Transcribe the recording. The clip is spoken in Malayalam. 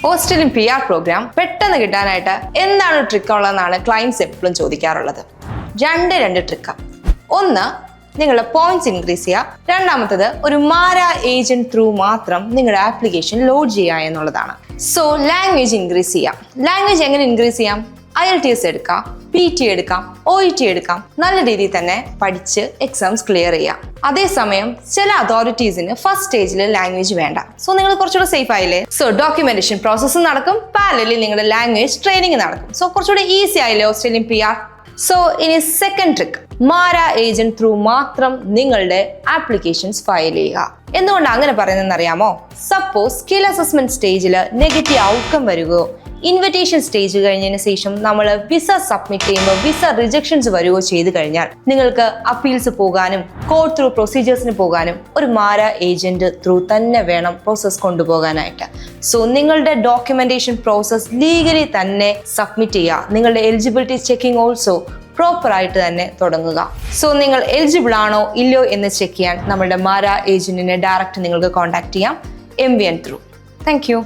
ഓസ്ട്രേലിയൻ PR പ്രോഗ്രാം പെട്ടെന്ന് കിട്ടാനായിട്ട് എന്താണ് ട്രിക്ക് ഉള്ളതെന്നാണ് ക്ലയൻറ്റ്സ് എപ്പോഴും ചോദിക്കാറുള്ളത്. രണ്ട് ട്രിക്ക്. ഒന്ന്, നിങ്ങളുടെ പോയിന്റ്സ് ഇൻക്രീസ് ചെയ്യുക. രണ്ടാമത്തത്, ഒരു മാര ഏജന്റ് ത്രൂ മാത്രം നിങ്ങളുടെ ആപ്ലിക്കേഷൻ ലോഡ് ചെയ്യുക എന്നുള്ളതാണ്. സോ ലാംഗ്വേജ് ഇൻക്രീസ് ചെയ്യാം. ലാംഗ്വേജ് എങ്ങനെ ഇൻക്രീസ് ചെയ്യാം? IELTS എടുക്കാം, PT എടുക്കാം, OET എടുക്കാം. നല്ല രീതിയിൽ തന്നെ പഠിച്ച് എക്സാംസ് ക്ലിയർ ചെയ്യാം. അതേസമയം ചില അതോറിറ്റീസിന് ഫസ്റ്റ് സ്റ്റേജിൽ ലാംഗ്വേജ് വേണ്ട. സോ നിങ്ങൾ കുറച്ചുകൂടെ സേഫ് ആയില്ലേ? സോ ഡോക്യുമെന്റേഷൻ പ്രോസസ്സ് നടക്കും, പാരലലി നിങ്ങളുടെ ലാംഗ്വേജ് ട്രെയിനിങ് നടക്കും. സോ കുറച്ചുകൂടെ ഈസി ആയില്ലേ ഓസ്ട്രേലിയൻ PR? സോ ഇനി സെക്കൻഡ് ട്രിക്ക്, മാര ഏജന്റ് ത്രൂ മാത്രം നിങ്ങളുടെ ആപ്ലിക്കേഷൻസ് ഫയൽ ചെയ്യുക. എന്തുകൊണ്ട് അങ്ങനെ പറയുന്നതെന്ന് അറിയാമോ? സപ്പോസ് സ്കിൽ അസസ്മെന്റ് സ്റ്റേജിൽ നെഗറ്റീവ് ഔട്ട്കം വരികയോ ഇൻവിറ്റേഷൻ സ്റ്റേജ് കഴിഞ്ഞതിന് ശേഷം നമ്മൾ വിസ സബ്മിറ്റ് ചെയ്യുമ്പോൾ വിസ റിജക്ഷൻസ് വരികയോ ചെയ്തു കഴിഞ്ഞാൽ നിങ്ങൾക്ക് അപ്പീൽസ് പോകാനും കോർട്ട് ത്രൂ പ്രൊസീജിയേഴ്സിന് പോകാനും ഒരു മാര ഏജന്റ് ത്രൂ തന്നെ വേണം പ്രോസസ് കൊണ്ടുപോകാനായിട്ട്. സോ നിങ്ങളുടെ ഡോക്യുമെന്റേഷൻ പ്രോസസ് ലീഗലി തന്നെ സബ്മിറ്റ് ചെയ്യുക. നിങ്ങളുടെ എലിജിബിലിറ്റി ചെക്കിംഗ് ഓൾസോ പ്രോപ്പർ ആയിട്ട് തന്നെ തുടങ്ങുക. സോ നിങ്ങൾ എലിജിബിൾ ആണോ ഇല്ലയോ എന്ന് ചെക്ക് ചെയ്യാൻ നമ്മുടെ മാര ഏജന്റിനെ ഡയറക്റ്റ് നിങ്ങൾക്ക് കോൺടാക്ട് ചെയ്യാം MVN ത്രൂ. Thank you.